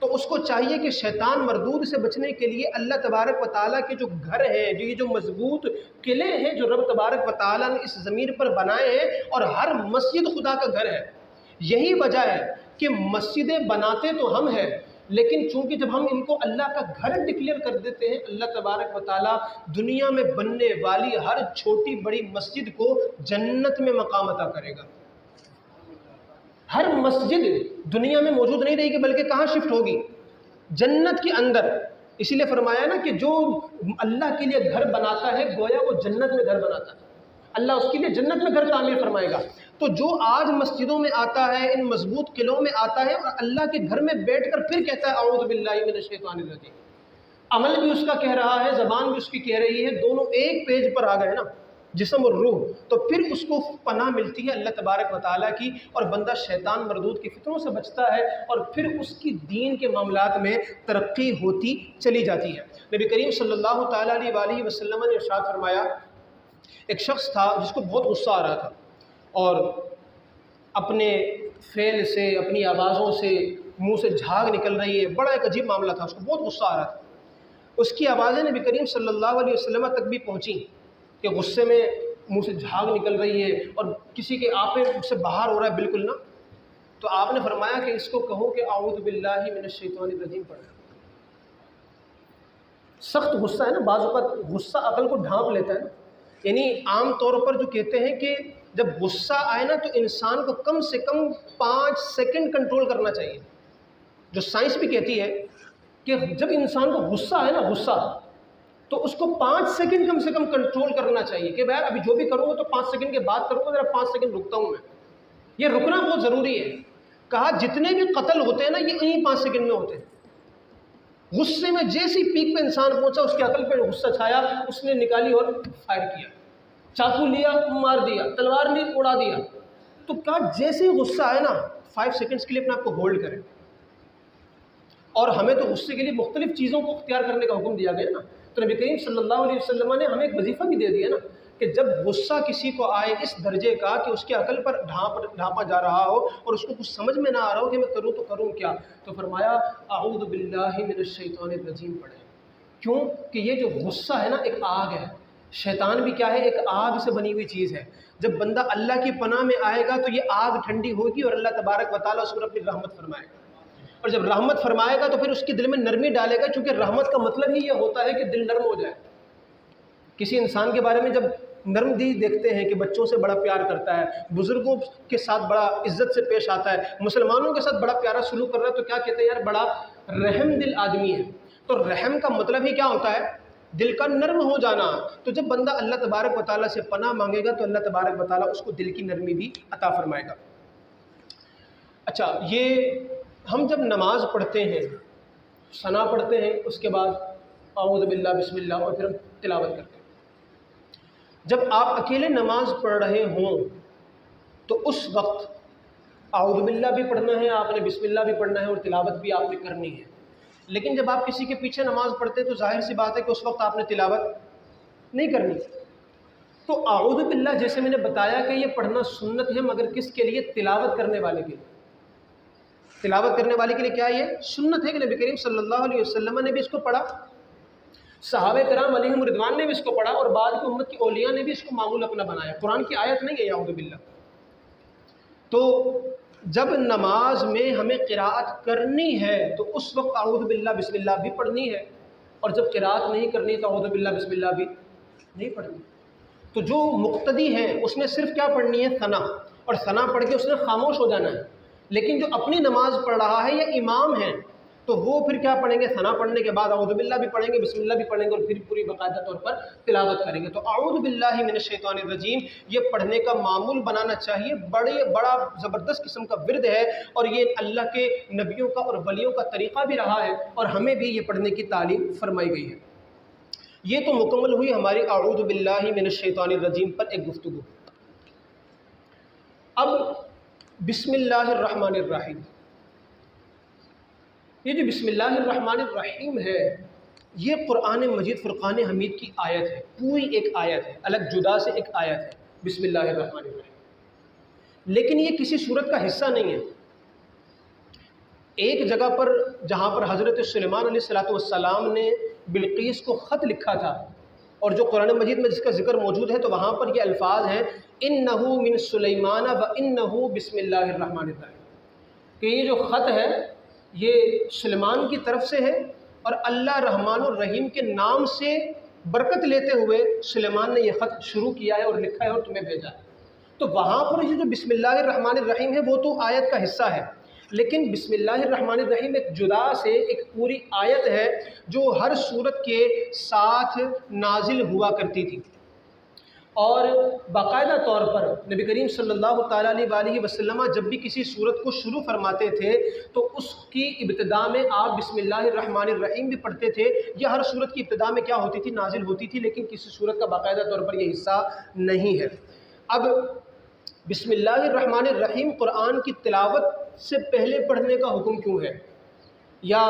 تو اس کو چاہیے کہ شیطان مردود سے بچنے کے لیے اللہ تبارک و تعالیٰ کے جو گھر ہیں، جو مضبوط قلعے ہیں جو رب تبارک و تعالیٰ نے اس زمین پر بنائے ہیں، اور ہر مسجد خدا کا گھر ہے۔ یہی وجہ ہے کہ مسجدیں بناتے تو ہم ہیں، لیکن چونکہ جب ہم ان کو اللہ کا گھر ڈکلیئر کر دیتے ہیں، اللہ تبارک و تعالیٰ دنیا میں بننے والی ہر چھوٹی بڑی مسجد کو جنت میں مقام عطا کرے گا۔ ہر مسجد دنیا میں موجود نہیں رہے گی، بلکہ کہاں شفٹ ہوگی؟ جنت کے اندر۔ اسی لیے فرمایا نا کہ جو اللہ کے لیے گھر بناتا ہے گویا وہ جنت میں گھر بناتا ہے، اللہ اس کے لیے جنت میں گھر تعمیر فرمائے گا۔ تو جو آج مسجدوں میں آتا ہے، ان مضبوط قلعوں میں آتا ہے اور اللہ کے گھر میں بیٹھ کر پھر کہتا ہے اعوذ باللہ من الشیطان الرجیم، عمل بھی اس کا کہہ رہا ہے، زبان بھی اس کی کہہ رہی ہے، دونوں ایک پیج پر آ گئے نا، جسم اور روح، تو پھر اس کو پناہ ملتی ہے اللہ تبارک و تعالیٰ کی، اور بندہ شیطان مردود کی فطروں سے بچتا ہے، اور پھر اس کی دین کے معاملات میں ترقی ہوتی چلی جاتی ہے۔ نبی کریم صلی اللہ تعالیٰ علیہ وآلہ وسلم نے ارشاد فرمایا، ایک شخص تھا جس کو بہت غصہ آ رہا تھا، اور اپنے فعل سے، اپنی آوازوں سے منہ سے جھاگ نکل رہی ہے، بڑا ایک عجیب معاملہ تھا، اس کو بہت غصہ آ رہا تھا۔ اس کی آوازیں نبی کریم صلی اللہ علیہ وسلم تک بھی پہنچیں کہ غصے میں منہ سے جھاگ نکل رہی ہے اور کسی کے آپے سے باہر ہو رہا ہے، بالکل نہ۔ تو آپ نے فرمایا کہ اس کو کہو کہ اعوذ باللہ من الشیطان الرجیم پڑھیں۔ سخت غصہ ہے نا، بعض اوقات غصہ عقل کو ڈھانپ لیتا ہے نا، یعنی عام طور پر جو کہتے ہیں کہ جب غصہ آئے نا تو انسان کو کم سے کم 5 سیکنڈ کنٹرول کرنا چاہیے۔ جو سائنس بھی کہتی ہے کہ جب انسان کو غصہ آئے نا، غصہ، تو اس کو 5 سیکنڈ کم سے کم کنٹرول کرنا چاہیے کہ بھائی ابھی جو بھی کروں گا تو 5 سیکنڈ کے بعد کروں گا، ذرا 5 سیکنڈ رکتا ہوں میں۔ یہ رکنا بہت ضروری ہے۔ کہا جتنے بھی قتل ہوتے ہیں نا یہ انہی 5 سیکنڈ میں ہوتے ہیں۔ غصے میں جیسی پیک پہ انسان پہنچا، اس کی عقل پہ غصہ چھایا، اس نے نکالی اور فائر کیا، چاقو لیا مار دیا، تلوار لی اڑا دیا۔ تو کہا جیسے غصہ آئے نا 5 سیکنڈز کے لیے اپنے آپ کو ہولڈ کریں۔ اور ہمیں تو غصے کے لیے مختلف چیزوں کو اختیار کرنے کا حکم دیا گیا نا، تو نبی کریم صلی اللہ علیہ وسلم نے ہمیں ایک وظیفہ بھی دے دیا نا کہ جب غصہ کسی کو آئے اس درجے کا کہ اس کی عقل پر ڈھانپا جا رہا ہو اور اس کو کچھ سمجھ میں نہ آ رہا ہو کہ میں کروں تو کروں کیا، تو فرمایا اعوذ باللہ من الشیطان الرجیم پڑھیں۔ کیوں کہ یہ جو غصہ ہے نا ایک آگ ہے، شیطان بھی کیا ہے، ایک آگ سے بنی ہوئی چیز ہے۔ جب بندہ اللہ کی پناہ میں آئے گا تو یہ آگ ٹھنڈی ہوگی اور اللہ تبارک و تعالیٰ اس پر اپنی رحمت فرمائے گا، اور جب رحمت فرمائے گا تو پھر اس کے دل میں نرمی ڈالے گا، چونکہ رحمت کا مطلب ہی یہ ہوتا ہے کہ دل نرم ہو جائے۔ کسی انسان کے بارے میں جب نرم دل دیکھتے ہیں کہ بچوں سے بڑا پیار کرتا ہے، بزرگوں کے ساتھ بڑا عزت سے پیش آتا ہے، مسلمانوں کے ساتھ بڑا پیارا سلوک کر رہا ہے، تو کیا کہتے ہیں یار بڑا رحم دل آدمی ہے۔ تو رحم کا مطلب ہی کیا ہوتا ہے؟ دل کا نرم ہو جانا۔ تو جب بندہ اللہ تبارک و تعالیٰ سے پناہ مانگے گا تو اللہ تبارک و تعالیٰ اس کو دل کی نرمی بھی عطا فرمائے گا۔ اچھا، یہ ہم جب نماز پڑھتے ہیں، ثنا پڑھتے ہیں، اس کے بعد اعوذ باللہ بسم اللہ، اور پھر ہم تلاوت کرتے ہیں۔ جب آپ اکیلے نماز پڑھ رہے ہوں تو اس وقت اعوذ باللہ بھی پڑھنا ہے آپ نے، بسم اللہ بھی پڑھنا ہے، اور تلاوت بھی آپ نے کرنی ہے۔ لیکن جب آپ کسی کے پیچھے نماز پڑھتے ہیں تو ظاہر سی بات ہے کہ اس وقت آپ نے تلاوت نہیں کرنی۔ تو اعوذ باللہ جیسے میں نے بتایا کہ یہ پڑھنا سنت ہے، مگر کس کے لیے؟ تلاوت کرنے والے کے لیے۔ تلاوت کرنے والے کے لیے کیا یہ سنت ہے کہ نبی کریم صلی اللہ علیہ وسلم نے بھی اس کو پڑھا، صحابہ کرام علیہم رضوان نے بھی اس کو پڑھا، اور بعد کی امت کی اولیاء نے بھی اس کو معمول اپنا بنایا۔ قرآن کی آیت نہیں ہے اعوذ باللہ۔ تو جب نماز میں ہمیں قراءت کرنی ہے تو اس وقت اعوذ باللہ بسم اللہ بھی پڑھنی ہے، اور جب قراءت نہیں کرنی تو اعوذ باللہ بسم اللہ بھی نہیں پڑھنی۔ تو جو مقتدی ہے اس نے صرف کیا پڑھنی ہے؟ ثنا، اور ثنا پڑھ کے اس نے خاموش ہو جانا ہے۔ لیکن جو اپنی نماز پڑھ رہا ہے یا امام ہے تو وہ پھر کیا پڑھیں گے؟ ثنا پڑھنے کے بعد اعوذ باللہ بھی پڑھیں گے، بسم اللہ بھی پڑھیں گے، اور پھر پوری باقاعدہ طور پر تلاوت کریں گے۔ تو اعوذ باللہ من الشیطان الرجیم یہ پڑھنے کا معمول بنانا چاہیے، بڑا زبردست قسم کا ورد ہے، اور یہ اللہ کے نبیوں کا اور ولیوں کا طریقہ بھی رہا ہے، اور ہمیں بھی یہ پڑھنے کی تعلیم فرمائی گئی ہے۔ یہ تو مکمل ہوئی ہماری اعوذ باللہ من الشیطان الرجیم پر ایک گفتگو۔ اب بسم اللہ الرحمن الرحیم، یہ جو بسم اللہ الرحمن الرحیم ہے یہ قرآن مجید فرقان حمید کی آیت ہے، پوری ایک آیت ہے، الگ جدا سے ایک آیت ہے بسم اللہ الرحمن الرحیم، لیکن یہ کسی سورت کا حصہ نہیں ہے۔ ایک جگہ پر جہاں پر حضرت سلیمان علیہ السلام نے بلقیس کو خط لکھا تھا، اور جو قرآن مجید میں جس کا ذکر موجود ہے، تو وہاں پر یہ الفاظ ہیں اِنَّهُ مِن سُلَيْمَانَ وَإِنَّهُ بِسْمِ اللَّهِ الرحمن الرحیم، کہ یہ جو خط ہے یہ سلیمان کی طرف سے ہے، اور اللہ رحمان الرحیم کے نام سے برکت لیتے ہوئے سلیمان نے یہ خط شروع کیا ہے اور لکھا ہے اور تمہیں بھیجا ہے۔ تو وہاں پر یہ جو بسم اللہ الرحمن الرحیم ہے وہ تو آیت کا حصہ ہے، لیکن بسم اللہ الرحمن الرحیم ایک جدا سے ایک پوری آیت ہے جو ہر سورت کے ساتھ نازل ہوا کرتی تھی، اور باقاعدہ طور پر نبی کریم صلی اللہ تعالیٰ علیہ وآلہ وسلم جب بھی کسی سورت کو شروع فرماتے تھے تو اس کی ابتدا میں آپ بسم اللہ الرحمن الرحیم بھی پڑھتے تھے۔ یہ ہر سورت کی ابتدا میں کیا ہوتی تھی؟ نازل ہوتی تھی، لیکن کسی سورت کا باقاعدہ طور پر یہ حصہ نہیں ہے۔ اب بسم اللہ الرحمن الرحیم قرآن کی تلاوت سے پہلے پڑھنے کا حکم کیوں ہے، یا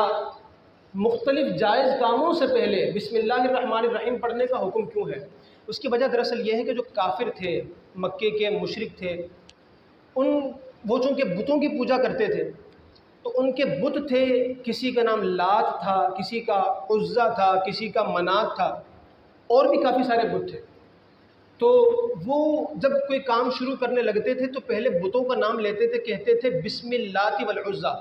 مختلف جائز کاموں سے پہلے بسم اللہ الرحمن الرحیم پڑھنے کا حکم کیوں ہے؟ اس کی وجہ دراصل یہ ہے کہ جو کافر تھے، مکے کے مشرک تھے، وہ چونکہ بتوں کی پوجا کرتے تھے، تو ان کے بت تھے، کسی کا نام لات تھا، کسی کا عزا تھا، کسی کا منات تھا، اور بھی کافی سارے بت تھے۔ تو وہ جب کوئی کام شروع کرنے لگتے تھے تو پہلے بتوں کا نام لیتے تھے، کہتے تھے بسم اللات والعزا،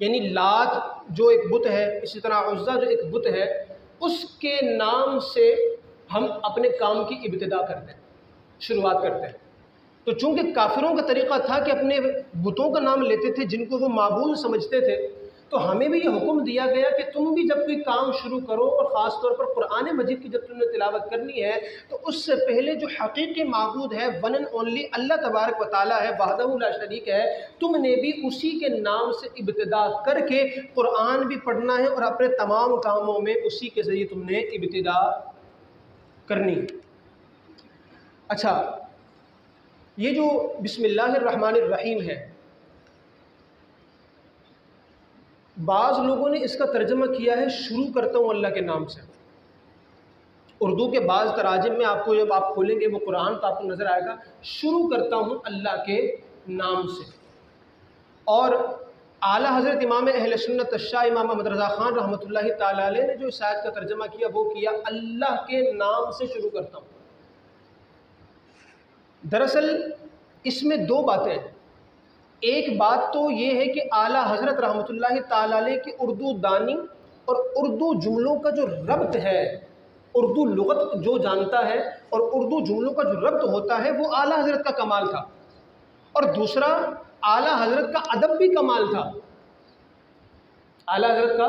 یعنی لات جو ایک بت ہے، اسی طرح عزا جو ایک بت ہے، اس کے نام سے ہم اپنے کام کی ابتدا کرتے ہیں، شروعات کرتے ہیں۔ تو چونکہ کافروں کا طریقہ تھا کہ اپنے بتوں کا نام لیتے تھے جن کو وہ معبود سمجھتے تھے، تو ہمیں بھی یہ حکم دیا گیا کہ تم بھی جب کوئی کام شروع کرو، اور خاص طور پر قرآن مجید کی جب تم نے تلاوت کرنی ہے، تو اس سے پہلے جو حقیقی معبود ہے، ون اینڈ اونلی اللہ تبارک و تعالیٰ ہے، وحدہ لا شریک ہے، تم نے بھی اسی کے نام سے ابتدا کر کے قرآن بھی پڑھنا ہے، اور اپنے تمام کاموں میں اسی کے ذریعے تم نے ابتدا کرنی ہے۔ اچھا، یہ جو بسم اللہ الرحمن الرحیم ہے، بعض لوگوں نے اس کا ترجمہ کیا ہے شروع کرتا ہوں اللہ کے نام سے۔ اردو کے بعض تراجم میں آپ کو جب آپ کھولیں گے وہ قرآن تو آپ کو نظر آئے گا شروع کرتا ہوں اللہ کے نام سے۔ اور اعلیٰ حضرت امام اہل سنت الشاہ امام محمد رضا خان رحمۃ اللہ تعالیٰ علیہ نے جو اس آیت کا ترجمہ کیا وہ کیا اللہ کے نام سے شروع کرتا ہوں۔ دراصل اس میں دو باتیں ہیں۔ ایک بات تو یہ ہے کہ اعلیٰ حضرت رحمۃ اللہ تعالیٰ علیہ کی اردو دانی اور اردو جملوں کا جو ربط ہے، اردو لغت جو جانتا ہے اور اردو جملوں کا جو ربط ہوتا ہے، وہ اعلیٰ حضرت کا کمال تھا۔ اور دوسرا، اعلیٰ حضرت کا ادب بھی کمال تھا، اعلیٰ حضرت کا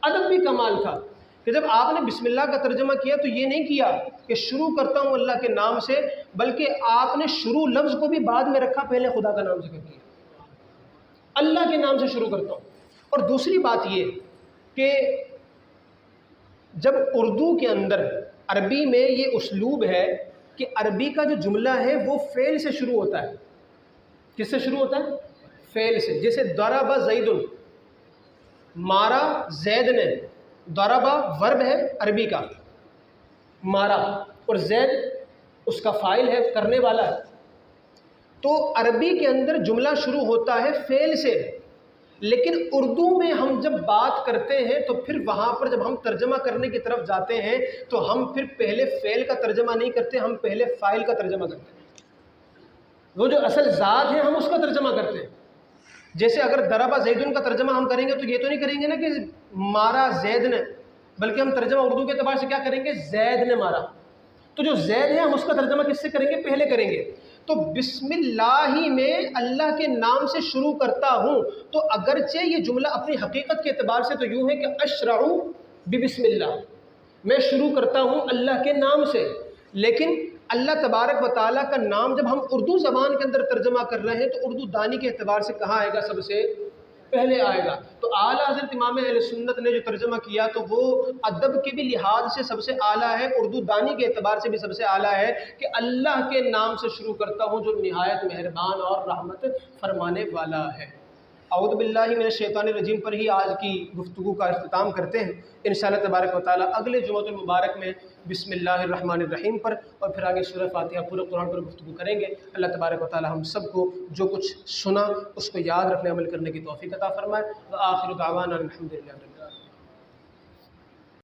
ادب بھی کمال تھا کہ جب آپ نے بسم اللہ کا ترجمہ کیا تو یہ نہیں کیا کہ شروع کرتا ہوں اللہ کے نام سے، بلکہ آپ نے شروع لفظ کو بھی بعد میں رکھا، پہلے خدا کا نام ذکر کیا، اللہ کے نام سے شروع کرتا ہوں۔ اور دوسری بات یہ کہ جب اردو کے اندر عربی میں یہ اسلوب ہے کہ عربی کا جو جملہ ہے وہ فعل سے شروع ہوتا ہے۔ کس سے شروع ہوتا ہے؟ فعل سے۔ جیسے ضرب زید، مارا زید نے، ضرب ورب ہے عربی کا، مارا، اور زید اس کا فاعل ہے، کرنے والا ہے۔ تو عربی کے اندر جملہ شروع ہوتا ہے فعل سے، لیکن اردو میں ہم جب بات کرتے ہیں تو پھر وہاں پر جب ہم ترجمہ کرنے کی طرف جاتے ہیں تو ہم پھر پہلے فعل کا ترجمہ نہیں کرتے، ہم پہلے فاعل کا ترجمہ کرتے ہیں۔ وہ جو اصل ذات ہے ہم اس کا ترجمہ کرتے ہیں۔ جیسے اگر ضرب زیدن کا ترجمہ ہم کریں گے تو یہ تو نہیں کریں گے نا کہ مارا زید نے، بلکہ ہم ترجمہ اردو کے اعتبار سے کیا کریں گے؟ زید نے مارا۔ تو جو زید ہے ہم اس کا ترجمہ کس سے کریں گے؟ پہلے کریں گے۔ تو بسم اللہ میں اللہ کے نام سے شروع کرتا ہوں، تو اگرچہ یہ جملہ اپنی حقیقت کے اعتبار سے تو یوں ہے کہ اشرع بسم اللہ، میں شروع کرتا ہوں اللہ کے نام سے، لیکن اللہ تبارک و تعالیٰ کا نام جب ہم اردو زبان کے اندر ترجمہ کر رہے ہیں تو اردو دانی کے اعتبار سے کہاں آئے گا؟ سب سے پہلے آئے گا۔ تو اعلیٰ حضرت امام اہل سنت نے جو ترجمہ کیا تو وہ ادب کے بھی لحاظ سے سب سے اعلیٰ ہے، اردو دانی کے اعتبار سے بھی سب سے اعلیٰ ہے کہ اللہ کے نام سے شروع کرتا ہوں جو نہایت مہربان اور رحمت فرمانے والا ہے۔ اعوذ باللہ من الشیطان الرجیم پر ہی آج کی گفتگو کا اختتام کرتے ہیں۔ انشاءاللہ تبارک و تعالیٰ اگلے جمعۃ المبارک میں بسم اللہ الرحمن الرحیم پر اور پھر آگے سورہ فاتحہ پورے قرآن پر گفتگو کریں گے۔ اللہ تبارک و تعالیٰ ہم سب کو جو کچھ سنا اس کو یاد رکھنے عمل کرنے کی توفیق عطا فرمائے۔ وآخر دعوانا الحمدللہ۔